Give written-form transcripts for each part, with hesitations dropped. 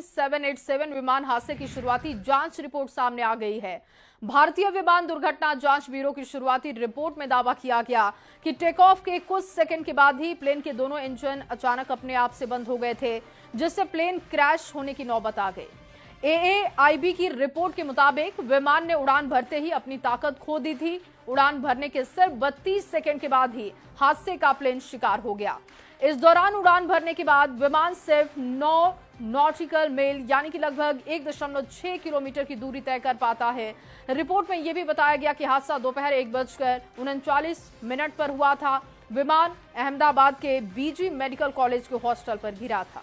787 विमान हादसे की शुरुआती जांच रिपोर्ट सामने आ गई है। भारतीय विमान दुर्घटना जांच ब्यूरो की शुरुआती रिपोर्ट में दावा किया गया कि टेक ऑफ के कुछ सेकंड के बाद ही प्लेन के दोनों इंजन अचानक अपने आप से बंद हो गए थे, जिससे प्लेन क्रैश होने की नौबत आ गई। AAIB की रिपोर्ट के मुताबिक विमान ने उड़ान भरते ही अपनी ताकत खो दी थी। उड़ान भरने के सिर्फ 32 सेकंड के बाद ही हादसे का प्लेन शिकार हो गया। इस दौरान उड़ान भरने के बाद विमान सिर्फ 9 नॉटिकल मील यानी कि लगभग 1.6 किलोमीटर की दूरी तय कर पाता है। रिपोर्ट में यह भी बताया गया कि हादसा दोपहर 1:39 पर हुआ था। विमान अहमदाबाद के BG मेडिकल कॉलेज के हॉस्टल पर गिरा था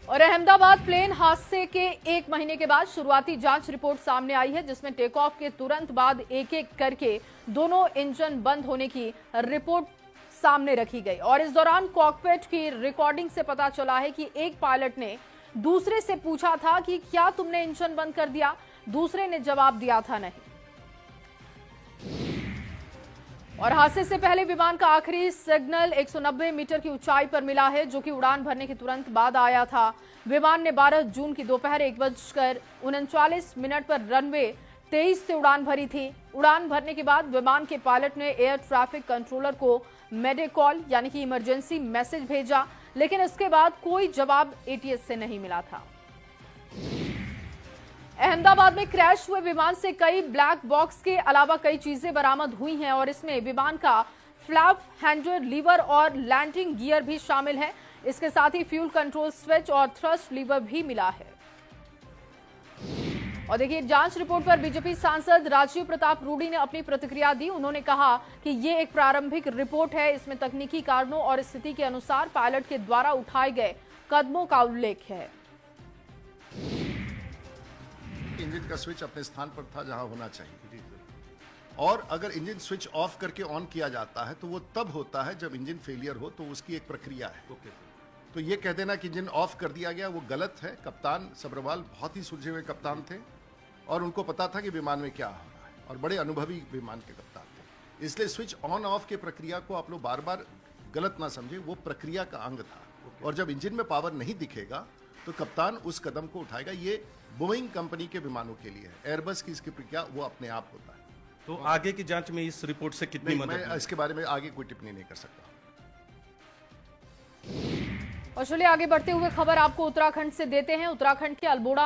और अहमदाबाद प्लेन हादसे के 1 महीने के बाद शुरुआती जांच रिपोर्ट सामने आई है, जिसमें टेक ऑफ के तुरंत बाद एक-एक करके दोनों इंजन बंद होने की रिपोर्ट सामने रखी गई। और इस दौरान कॉकपिट की रिकॉर्डिंग से पता चला है कि एक पायलट ने दूसरे से पूछा था कि क्या तुमने इंजन बंद कर दिया। दूसरे ने जवाब दिया था नहीं। और हादसे से पहले विमान का आखिरी सिग्नल 190 मीटर की ऊंचाई पर मिला है, जो कि उड़ान भरने के तुरंत बाद आया था। विमान ने 12 जून की दोपहर 1:39 पर रनवे 23 से उड़ान भरी थी। उड़ान भरने के बाद विमान के पायलट ने एयर ट्रैफिक कंट्रोलर को मेडेकॉल यानी कि इमरजेंसी मैसेज भेजा, लेकिन इसके बाद कोई जवाब ATS से नहीं मिला था। अहमदाबाद में क्रैश हुए विमान से कई ब्लैक बॉक्स के अलावा कई चीजें बरामद हुई हैं और इसमें विमान का फ्लैप हैंडल लीवर और लैंडिंग गियर भी शामिल है। इसके साथ ही फ्यूल कंट्रोल स्विच और थ्रस्ट लीवर भी मिला है। और देखिए, जांच रिपोर्ट पर बीजेपी सांसद राजीव प्रताप रूडी ने अपनी प्रतिक्रिया दी। उन्होंने कहा कि ये एक प्रारंभिक रिपोर्ट है, इसमें तकनीकी कारणों और स्थिति के अनुसार पायलट के द्वारा उठाए गए कदमों का उल्लेख है। इंजन का स्विच अपने स्थान पर था जहां होना चाहिए, और अगर इंजन स्विच ऑफ करके ऑन किया जाता है तो वो तब होता है जब इंजन फेलियर हो, तो उसकी एक प्रक्रिया है। तो ये कह देना कि इंजन ऑफ कर दिया गया, वो गलत है। कप्तान सब्रवाल बहुत ही सुलझे हुए कप्तान थे और उनको पता था कि विमान में क्या हो रहा है, और बड़े अनुभवी विमान के कप्तान थे। इसलिए स्विच ऑन ऑफ के प्रक्रिया को आप लोग बार बार गलत ना समझे, वो प्रक्रिया का अंग था। और जब इंजन में पावर नहीं दिखेगा तो कप्तान उस कदम को उठाएगा। ये बोइंग कंपनी के विमानों के लिए है, एयरबस की इसकी प्रक्रिया वो अपने आप होता है। तो आगे की जांच में इस रिपोर्ट से कितनी मदद? मैं इसके बारे में आगे कोई टिप्पणी नहीं कर सकता। और चलिए आगे बढ़ते हुए खबर आपको उत्तराखंड से देते हैं। उत्तराखंड के अल्मोड़ा